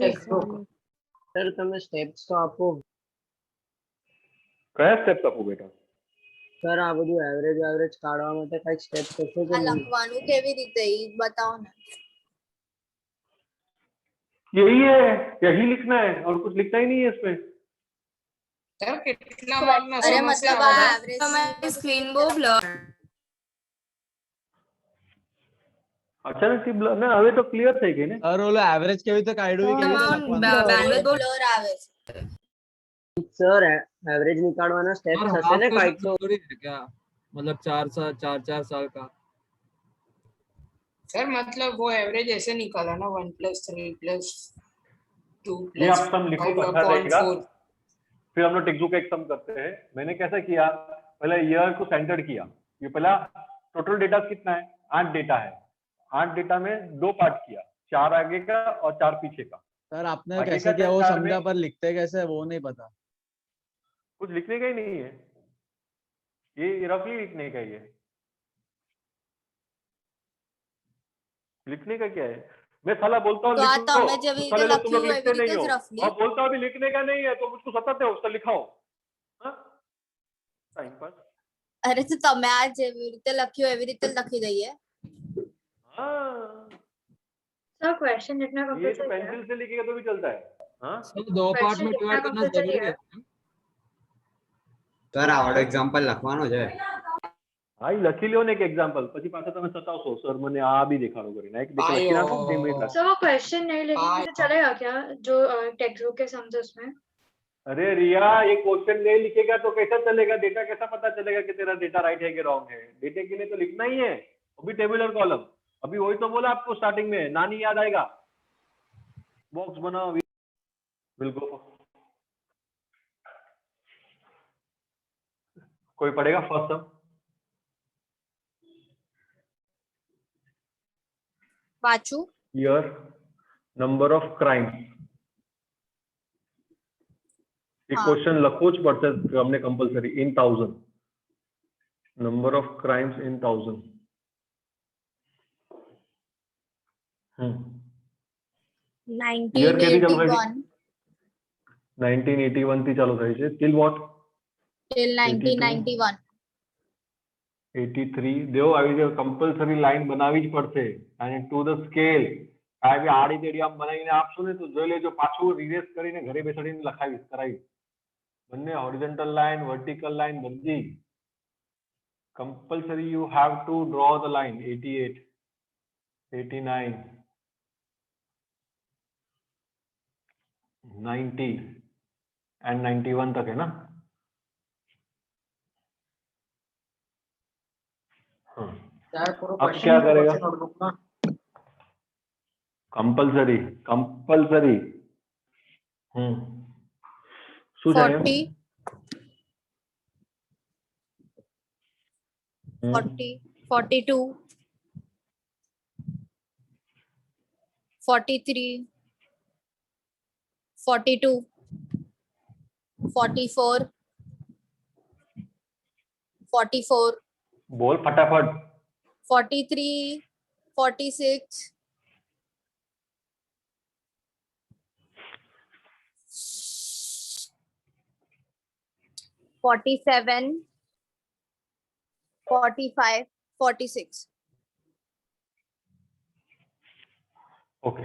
sir તમે સ્ટેપ્સ તો આપો કયા steps આપું બેટા? સર આ બધું એવરેજ કાઢવા માટે કઈક સ્ટેપ્સ હશે કે આ નહીં લખવાનું કેવી રીતે ઈ બતાવો ને यही है, यही लिखना है और कुछ लिखना ही नहीं है इसमें. સર કેટલા માર્કના અરે સમસ્યા મતલબ આ બધા એવરેજ તમારી સ્ક્રીન બહુ બ્લર અચાનક થી blur ના હવે તો ક્લિયર થઈ ગઈ ને. સર ઓલો એવરેજ કેવી રીતે કાઢ્યું એ કેવી રીતે લખવાનું? bandwidth બહુ બ્લર આવે છે સર એવરેજ निकालवाना स्टेप्स सर, हसे ने हाफ काइक तो थोड़ी है क्या मतलब 4 साल का सर मतलब वो एवरेज ऐसे निकाला ना 1 + 3 + 2 ये आप + सम लिखो तो अच्छा रहेगा. फिर हम लोग टेक्स्ट का एक सम करते हैं. मैंने कैसा किया, पहले ईयर को सेंटर्ड किया. ये पहला टोटल डेटा कितना है, 8 डेटा है. 8 डेटा में 2 पार्ट किया, 4 आगे का और 4 पीछे का. सर आपने आगे कैसे का किया वो चार समझा में- पर लिखते कैसे वो नहीं पता। कुछ लिखने का ही नहीं है, ये रफली लिखने का ही है. लिखने का क्या है, मैं साला बोलता हूँ तो आ लिख लो, તમે જેવી રીતે साले लोग तुम लोग લખ્યું लिखते એવી नहीं રીતે हो. જ રફલી और बोलता हूँ अभी लिखने का नहीं है तो मुझको सताते हो, उसका लिखाओ. Time pass. અરે તો તમે આ જેવી રીતે લખ્યું એવી રીતે જ લખી દઈએ हाँ, सर क्वेश्चन लिखना ये तो कंपलसरी है पेंसिल से लिखेगा तो भी चलता है. हाँ, सर 2 पार्ट में डिवाइड करना जरूरी है। સર આવડો એક્ઝામ્પલ લખવાનો છે. હા એ લખી લ્યો ને એક એક્ઝામ્પલ, પછી પાછા તમે સતાવશો સર મને આ બી દેખાડો કરીને. એક લખી નાખો 2 મિનિટ લાગે. सर वो क्वेश्चन नहीं लिखेंगे तो चलेगा क्या जो टेक्स्ट बुक के सम्स उसमें अरे रिया, ये क्वेश्चन नहीं लिखेगा तो कैसा चलेगा, डेटा कैसा पता चलेगा कि तेरा डेटा राइट है कि रॉन्ग है. डेटे के लिए तो लिखना ही है, वो भी टेबुलर कॉलम. अभी वही तो बोला आपको स्टार्टिंग में, नानी याद आएगा. बॉक्स बनाओ, विल गो. कोई पढ़ेगा फर्स्ट सम? વાંચું ईयर, नंबर ऑफ क्राइम्स. एक हाँ. क्वेश्चन લખવો જ પડશે અમને compulsory in 1000. Number of crimes in 1000. Year કેવી ચાલુ થાય છે? 1981 થી ચાલુ થાય છે. Till what? till 1991 83. દેવો આવી રીતે કમ્પલસરી લાઈન બનાવી જ પડશે અને ટુ ધ સ્કેલ. આવી આડી તેડી આમ બનાવીને આપશો ને તો જોઈ લેજો, પાછું રિરેસ કરીને ઘરે બેસાડીને લખાવીશ કરાવીશ. બંને હોરિઝોન્ટલ લાઈન, વર્ટિકલ લાઈન બધી compulsory. You have to draw the line 88, 89, 90 and 91 तक है ना. हाँ, यार पूरा अब क्वेश्चन क्या करेगा? नोटबुक में कंपलसरी कंपलसरी. શું છે એમ? 40 42 43 42 44 44 बोल फटाफट. 43 46 47 45 46 okay,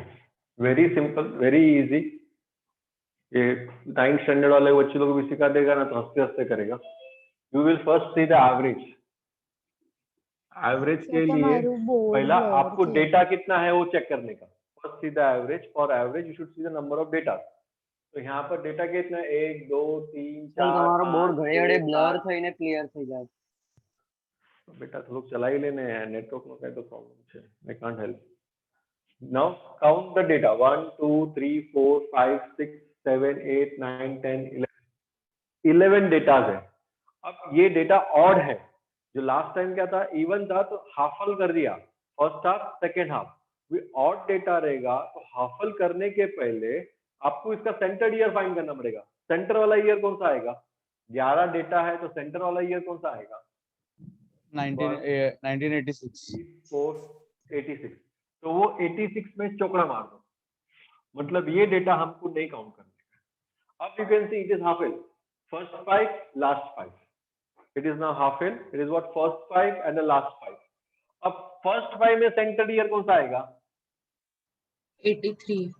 very simple, very easy. ये 9th स्टैंडर्ड वाले बच्चे लोग भी सिखा देगा ना तो हंसते हंसते करेगा. You will first see the average. Average के लिए पहला आपको डेटा कितना है वो चेक करने का. First see the average. For average you should see the number of data. तो यहाँ पर डेटा कितना है? 1 2 3 4 તમારો બોર્ડ ઘણી વડે 5 બ્લર થઈને ક્લિયર થઈ જાય બેટા થોડુંક ચલાવી લેને, નેટવર્ક નો કઈ તો પ્રોબ્લેમ છે. I can't help. Now count the data 1 2 3 4 5 6 7 8 9 10 11 datas है। अब ये डेटा ऑड है, जो लास्ट टाइम क्या था इवन था तो हाफल कर दिया first half second half. Odd data रहेगा तो हाफल करने के पहले आपको इसका सेंटर ईयर फाइंड करना पड़ेगा। सेंटर वाला ईयर कौन सा आएगा? 11 डेटा है तो सेंटर वाला ईयर कौन सा आएगा? 1986 486। तो वो 86 में चौकड़ा मार दो, मतलब ये डेटा हमको नहीं काउंट करने का। अब you can see it is half L, first 5 last 5। It is now half L, it is what first 5 and the last 5। अब फर्स्ट 5 में सेंटर ईयर कौन सा आएगा? 83।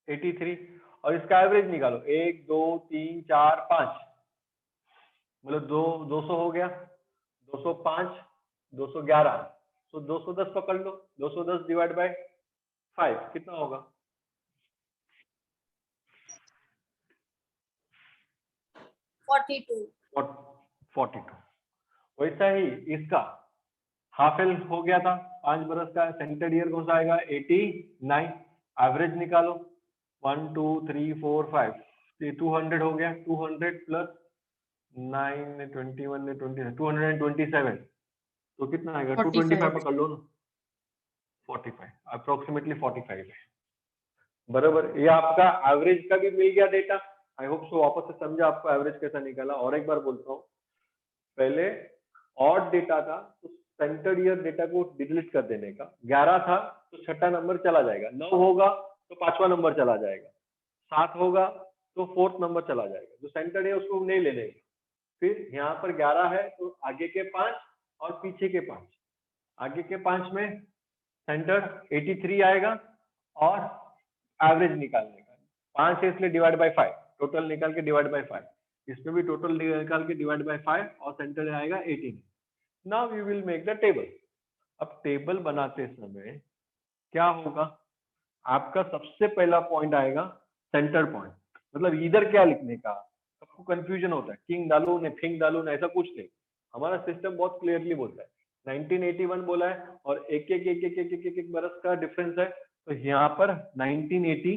83। और इसका एवरेज निकालो 1 2 3 4 5, मतलब 200 हो गया, 205 211, तो 210 पकड़ लो। 210 डिवाइड बाय 5 कितना होगा? 42। 42। वैसा ही इसका हाफ एल हो गया था 5 बरस का, सेंटर ईयर कौन सा आएगा? 89। एवरेज निकालो 1 2 3 4 5, 200 हो गया। 200 प्लस 9 21 20 227, तो कितना आएगा? 225 पकड़ लो ना, 45 अप्रोक्सीमेटली 45 है बराबर। ये आपका एवरेज का भी मिल गया डेटा। आई होप सो वापस से समझा आपको एवरेज कैसा निकाला। और एक बार बोलता हूँ, पहले ऑड डेटा था तो सेंटर ईयर डेटा को डिलीट कर देने का, 11 था तो छठा नंबर चला जाएगा, 9 होगा तो पांचवा नंबर चला जाएगा, 7 होगा तो फोर्थ नंबर चला जाएगा, जो सेंटर है उसको नहीं लेने का। फिर यहाँ पर 11 है तो आगे के 5 और पीछे के 5, आगे के 5 में सेंटर 83 आएगा और एवरेज निकालने का 5 है इसलिए डिवाइड बाय 5, टोटल निकाल के डिवाइड बाय 5, इसमें भी टोटल निकाल के डिवाइड बाय 5 और सेंटर आएगा 18। Now we will make the table. अब टेबल बनाते समय क्या होगा? आपका सबसे पहला पॉइंट आएगा सेंटर पॉइंट, मतलब इधर क्या लिखने का सबको कंफ्यूजन होता है, किंग डालू ने थिंग डालू ने, ऐसा कुछ नहीं। हमारा सिस्टम बहुत क्लियरली बोलता है 1981 बोला है और एक बरस का डिफरेंस है, तो यहाँ पर 1980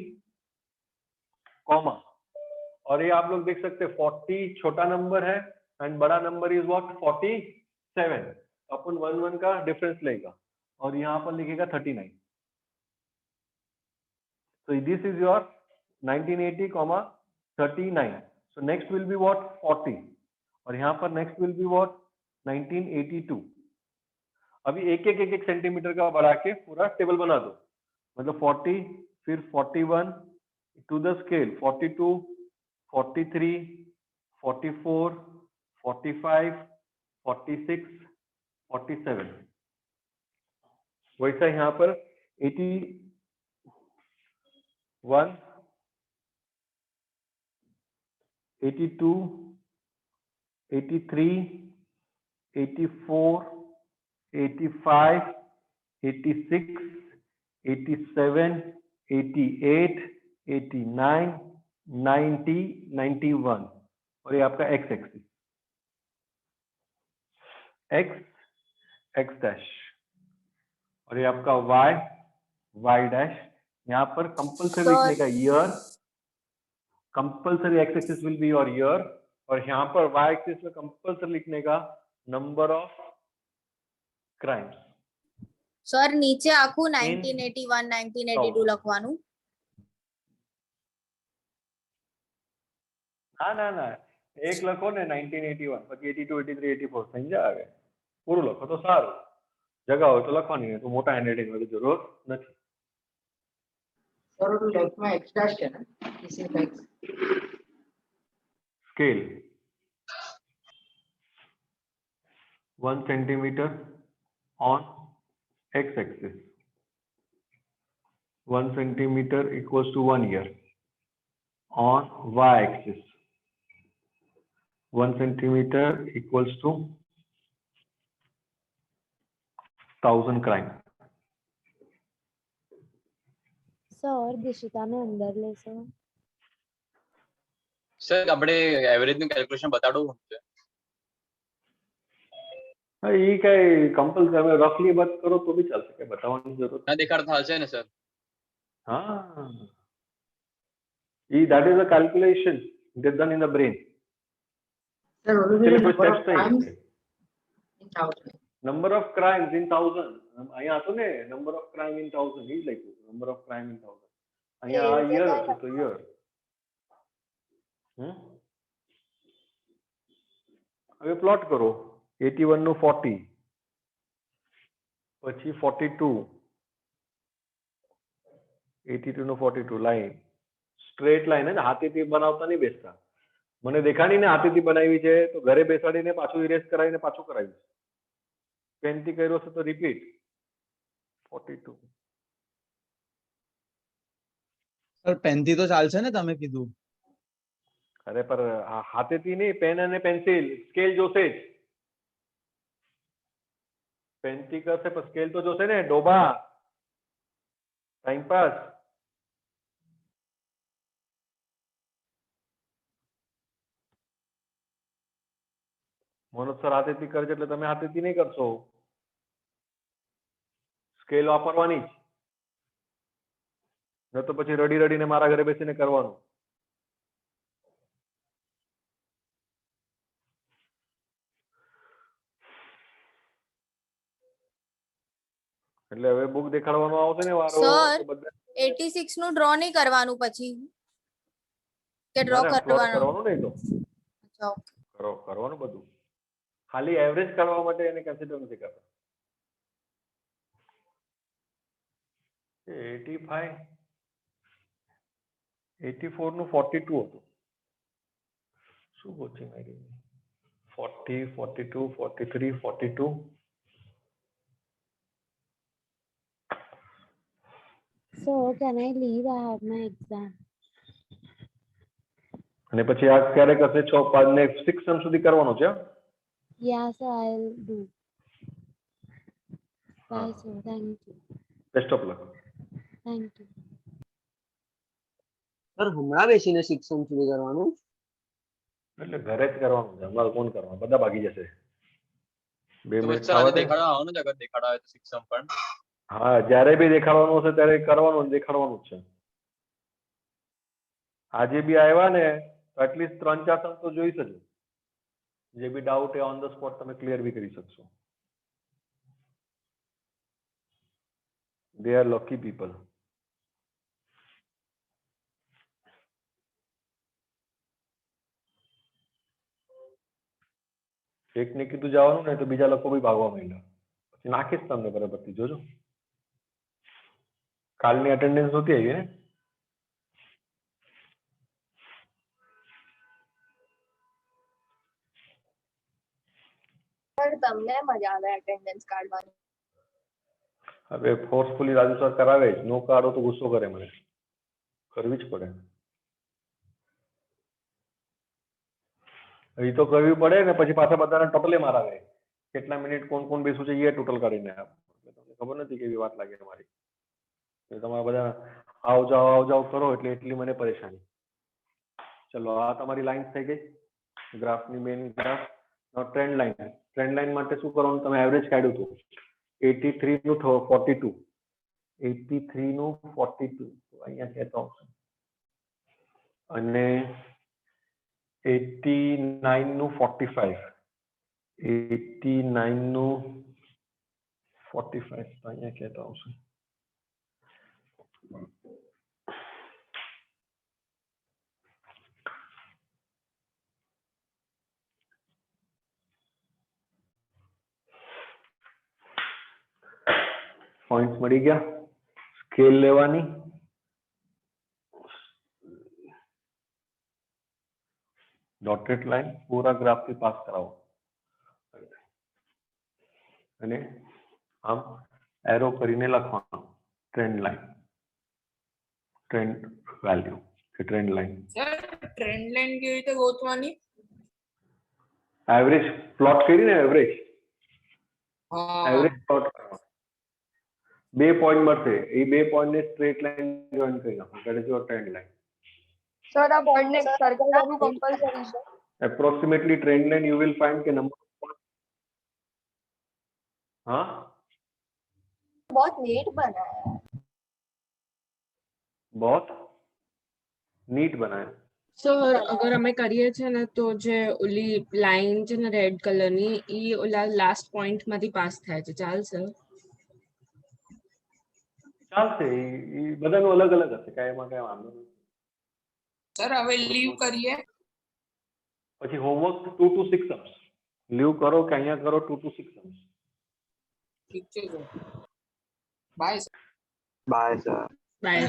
कॉमा, और ये आप लोग देख सकते हैं 40 छोटा नंबर है एंड बड़ा नंबर इज व्हाट 47, अपन 1 का डिफरेंस लेगा और यहाँ पर लिखेगा 39। So this is your 1980 comma 39. So next will be what 40 और यहाँ पर next will be what 1982। अभी एक सेंटीमीटर का बढ़ा के पूरा टेबल बना दो, मतलब 40 फिर 41 टू द स्केल 42 43 44 45 46 47। वैसा यहाँ पर 81 82 83 84 85 86 87 88 89 90 91, और ये आपका एक्स एक्सिस एक्स डैश, और ये आपका वाई डैश। यहाँ पर कंपल्सरी लिखने का year, compulsory x axis will be your year, और यहाँ पर वाई एक्सिस में कंपल्सरी लिखने का नंबर ऑफ क्राइम्स। સર નીચે આખું 1981 1982 લખવાનું? ના એક લખો ને 1981 પછી 82 83 84 સમજ્યા આવે, પૂરું લખો તો સારું, જગા હોય તો લખવાની, નહીં તો મોટા હેન્ડરાઇટિંગ વાળી જરૂર નથી। સર લેફ્ટમાં એક્સ ડેશ છે ને, ઇસી X scale 1 centimetre on X axis, 1 centimetre equals to 1 year on Y axis, 1 centimetre equals to 1000 crime. Sir દિશિતાને અંદર લેશો? સર આપણે એવરેજ નું કેલ્ક્યુલેશન બતાડવું છે? હા એ કઈ કમ્પલસરી તમે રફલી વાત કરો તો બી ચાલશે, કઈ બતાવવાની જરૂર ના દેખાડતા હશે ને સર? હા that is a calculation get done in the brain. Sir, what will be the ચલો કોઈ number of steps નહીં crimes હશે. in 1000? Number of crimes in 1000 અહીંયા હતું ને number of crime in 1000 એ જ લખ્યું number of crime in 1000 અહીંયા આ year હતું તો year હવે પ્લોટ કરો 81 નું 40 પછી 42 82 નું 42 લાઈન સ્ટ્રેટ લાઈન હે ને હાથેથી બનાવતા નહીં બેસતા મને દેખાડીને હાથેથી બનાવી છે તો ઘરે બેસાડીને પાછું ઇરેઝ કરાવીને પાછું કરાવ્યું પેનથી કર્યો છે તો રિપીટ 42 સર પેનથી તો ચાલશે ને તમે કીધું. અરે પર હાથેથી નહીં પેન અને પેન્સિલ સ્કેલ જોશે જ પેનથી કરશે પણ સ્કેલ તો જોશે ને ડોબા ટાઈમ પાસ મનોજ સર હાથેથી કરજો એટલે તમે હાથેથી નહીં કરશો સ્કેલ વાપરવાની જ ન તો પછી રડી રડીને મારા ઘરે બેસીને કરવાનું એટલે હવે બુક દેખાડવાનો આવશે ને વારો સર તો બધા 86 નું ડ્રો નહીં કરવાનું પછી કે ડ્રો ના, plot કરવાનું? કરવાનું નહીં તો અચ્છા, okay. કરવાનું બધું ખાલી એવરેજ કરવા માટે એને કન્સિડર નથી કરતા 85 84 નું 42 હતું શું કોચિંગ આવી 40 42 43 42 So can I leave? I have my exam. અને પછી આ ક્યારે કરશે 6 5 ને 6 સમ સુધી કરવાનો છે Yeah, sir, I'll do. Bye, sir. Thank you. Best of luck Thank you. Sir હમણાં બેસીને શિક્ષણ સુધી કરવાનું? એટલે ઘરે જ કરવાનું છે હમણાં કોણ કરવાનું બધા ભાગી જશે 2 મિનિટ સર થવા આજે દે. દેખાડવા આવવાનું છે, અગર દેખાડવા આવે તો શિક્ષણ પણ. હા જ્યારે બી દેખાડવાનું હશે ત્યારે કરવાનું ને દેખાડવાનું જ છે આજે બી આવ્યા ને તો એટલીસ્ટ 3-4 સમ તો જોઈ શકજો જે બી ડાઉટ એ ઓન ધ સ્પોટ તમે ક્લિયર બી કરી શકશો દે આર લકી પીપલ એકને કીધું જવાનું ને તો બીજા લોકો બી ભાગવા માંડ્યા પછી નાખીશ તમને બરાબરથી જોજો કાલની અટેન્ડન્સ નહોતી આવી ને તમને મજા આવે એટેન્ડન્સ કાઢવાની હવે ફોર્સફુલી રાજુ સર કરાવે જ નો કાઢો તો ગુસ્સો કરે મને કરવી જ પડે એ તો કરવી પડે ને પછી પાછા બધાને ટોટલે મારાવે કેટલા મિનિટ કોણ કોણ બેસું છે એ ટોટલ કાઢીને આપ તમને ખબર નથી કેવી વાત લાગે મારી તમારા બધા આવ જાવ કરો એટલે એટલી મને પરેશાની ચલો આ તમારી લાઈન થઈ ગઈ ગ્રાફની મેઇન ગ્રાફ ટ્રેન્ડ લાઈન માટે શું કરવાનું તમે એવરેજ કાઢ્યું હતું 83 નું 42 83 નું 42 અહીંયા કહેતો આવશે અને 89 નું 45 89 નું 45 તો અહીંયા કહેતો આવશે પોઈન્ટ્સ મળી ગયા સ્કેલ લેવાની ડોટેડ લાઈન પૂરા ગ્રાફ થી પાસ કરાવો અને આમ એરો કરીને લખવાનું ટ્રેન્ડ લાઈન ટ્રેન્ડ વેલ્યુ કે trend line sir trend line કેવી રીતે ગોતવાની? એવરેજ પ્લોટ કરીને એવરેજ હા પ્લોટ કરવાનો 2 પોઈન્ટ મળશે એ 2 પોઈન્ટ ને સ્ટ્રેટ લાઈન જોઈન કરી નાખો that is your trend line sir આ બોર્ડ ને સર્કલ કરવું કમ્પલસરી છે approximately trend line you will find કે number हाँ बहुत नीट बनाया है। बहुत नीट बनाया. સર અગર અમે કરીએ છે ને તો જે ઓલી લાઈન છે ને રેડ કલરની ઈ ઓલા લાસ્ટ પોઈન્ટ માંથી પાસ થાય છે ચાલશે? ચાલશે. એ બધાનું અલગ અલગ હશે, કાંઈ એમાં કાંઈ વાંધો નથી. સર હવે લીવ કરીએ. પછી હોમવર્ક 2 to 6 sums લીવ કરો કે અહીંયા કરો 2 to 6 sums. ઠીક છે sir. Bye sir. Bye sir. Bye.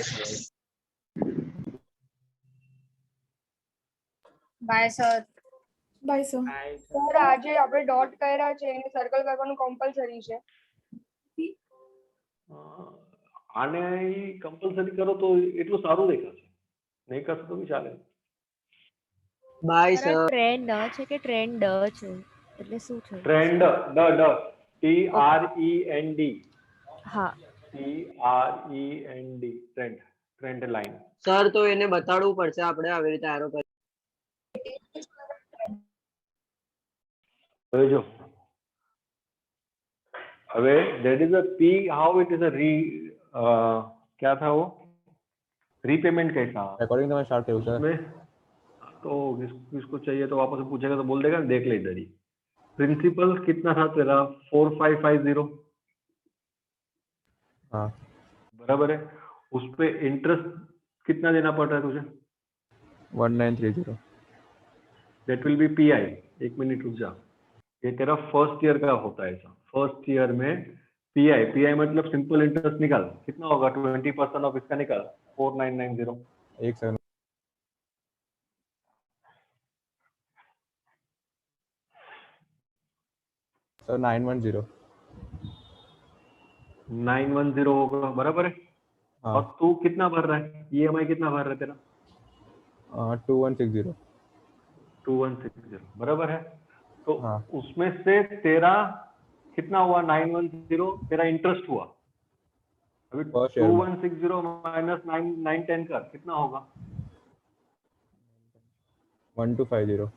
Bye sir. Bye sir. Bye sir આજે આપણે ડોટ કર્યા છે એને સર્કલ કરવાનું કમ્પલસરી છે. આને કમ્પલસરી કરો તો એટલું સારું દેખાશે, નહીં કરશો તો બી ચાલે. Bye sir. ટ્રેન્ડ છે કે ટ્રેન્ડ છે એટલે શું છે? ટ્રેન્ડ TREND હા TREND trend trend line. Sir તો એને બતાડવું પડશે આપણે આવી રીતે આરો કરી. હવે જો હવે that is a P, how it is a क्या था वो रीपेमेंट कैसा रिकॉर्डिंग तो मैं स्टार्ट करूँ सर. उसमें तो किसको चाहिए तो वापस से पूछेगा तो बोल देगा ना, देख ले इधर ही. प्रिंसिपल कितना था तेरा 4550 हाँ बराबर है. उस पे इंटरेस्ट कितना देना पड़ रहा है तुझे? 1930. That will be PI. एक मिनट रुक जा, ये तेरा फर्स्ट ईयर का होता है ऐसा. फर्स्ट ईयर में PI मतलब सिंपल इंटरेस्ट निकाल, कितना होगा 20% ऑफ इसका निकाल 4990. एक सेकंड सर. 910 होगा बराबर है. हाँ. और तू कितना भर रहा है, EMI कितना भर रहा है तेरा? 2160. 2160 बराबर है. तो हाँ. उसमें से तेरा कितना हुआ 910 तेरा इंटरेस्ट हुआ. अभी First year में. 2160 माइनस 910 कर कितना होगा? 1250.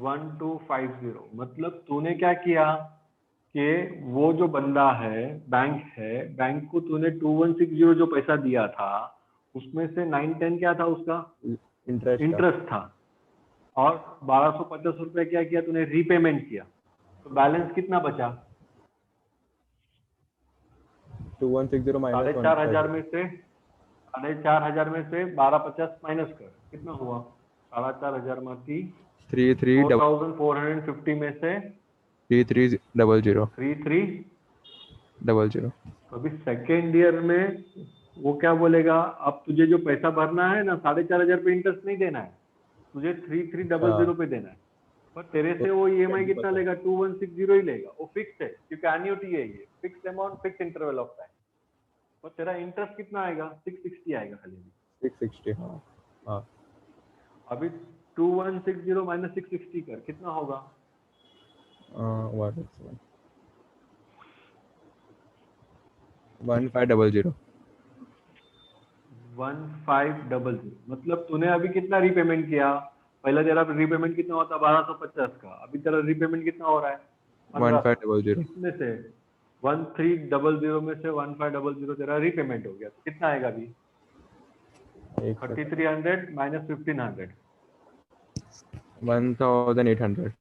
1250. मतलब तूने क्या किया कि वो जो बंदा है बैंक को तूने 2160 जो पैसा दिया था उसमें से 910 क्या था उसका इंटरेस्ट था, और 1250 रुपए क्या किया तूने रीपेमेंट किया. तो बैलेंस कितना बचा? 2160 माइनस 4,500 में से 1250 माइनस कर कितना हुआ? 4,500 માંથી 4,450 में से 3300. 3300. तो अभी सेकेंड ईयर में वो क्या बोलेगा, अब तुझे जो पैसा भरना है ना 4,500 पे इंटरेस्ट नहीं देना है, तुझे 3300 पे देना है. पर तेरे से वो EMI कितना लेगा? 2160 ही लेगा. वो फिक्स है क्योंकि एन्युटी है, ये fix amount fix interval of time. और तेरा इंटरेस्ट कितना आएगा? 660 आएगा खाली. 660. हाँ हाँ. अभी 2160 माइनस 660 कर कितना होगा? 1500. 1500. मतलब तूने अभी कितना रीपेमेंट किया? पहले तेरा रीपेमेंट कितना होता? 1250 का. अभी तेरा रीपेमेंट कितना हो रहा है? 1500. इसमें से 1300 में से 1500 तेरा रीपेमेंट हो गया. तो कितना आएगा अभी? 3300 माइनस 1500 1800.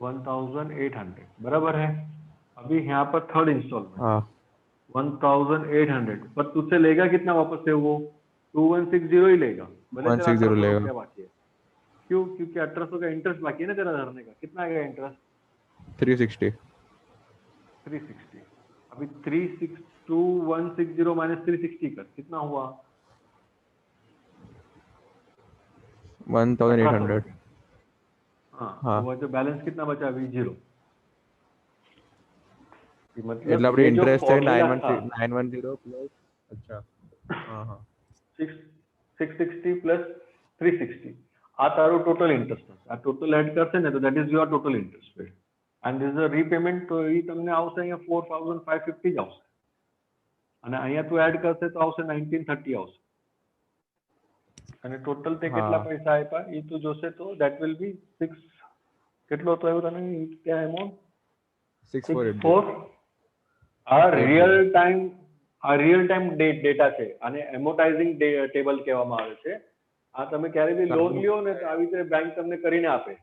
1800 बराबर है. अभी यहाँ पर थर्ड इंस्टॉलमेंट हाँ. 1800. पर तुझसे लेगा कितना वापस से वो? 2160 ही लेगा. भले तेरा 160 1800 लेगा. रुपया बाकी है. क्यों? क्योंकि 1800 का इंटरेस्ट बाकी है ना तेरा भरने का. कितना आएगा इंटरेस्ट? 360. 360. अभी 2160 माइनस 360 कर कितना हुआ? 1800. हाँ. हाँ. वो जो बैलेंस कितना बचा अभी? 0. मतलब अपने इंटरेस्ट है 910 प्लस. अच्छा. हाँ हाँ. 660 प्लस 360 આ તારું ટોટલ ઇન્ટરેસ્ટ હશે. આ ટોટલ એડ કરશે ને તો that is your total interest paid. And this is a repayment. તો એ તમને આવશે અહીંયા 4550 જ આવશે. અને અહીંયા તું એડ કરશે તો આવશે 1930 આવશે. અને ટોટલ તે કેટલા પૈસા આપ્યા એ તું જોશે તો ધેટ વિલ બી કેટલો હતો એવું તને ક્યાં એમાઉન્ટ 6480 4 આ રિયલ ટાઈમ ડેટા છે અને એમોર્ટાઇઝિંગ ટેબલ કહેવામાં આવે છે. આ તમે ક્યારે બી લોન લ્યો ને તો આવી રીતે બેંક તમને કરીને આપે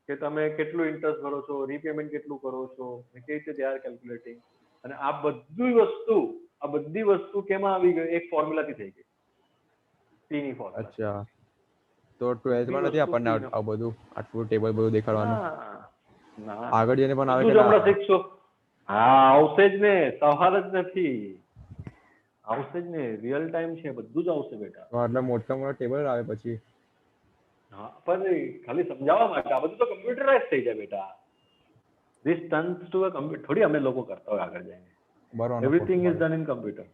કે તમે કેટલું ઇન્ટરેસ્ટ ભરો છો, રીપેમેન્ટ કેટલું કરો છો, કેવી રીતે દે આર કેલ્ક્યુલેટિંગ. અને આ બધી વસ્તુ કેમાં આવી ગઈ? એક ફોર્મ્યુલાથી થઈ ગઈ, પીની ફોર્મ્યુલા. અચ્છા, તો 12th માં નથી આપણને આ બધું આટલું ટેબલ બધું દેખાડવાનું? ના, આગળ જઈને પણ આવે બધું કે જ હમણાં ના? શીખશો. હા, આવશે જ ને, સવાલ જ નથી. આવશે જ ને, રિયલ ટાઈમ છે, બધું જ આવશે બેટા. એટલે મોટા મોટા ટેબલ આવે પછી? હા, પણ ખાલી સમજાવવા માટે. આ બધું તો કમ્પ્યુટરાઇઝ થઈ જાય બેટા. This turns to a computer. થોડી અમે લોકો કરતા હોય આગળ જઈને. બરોબર, everything is done in computer.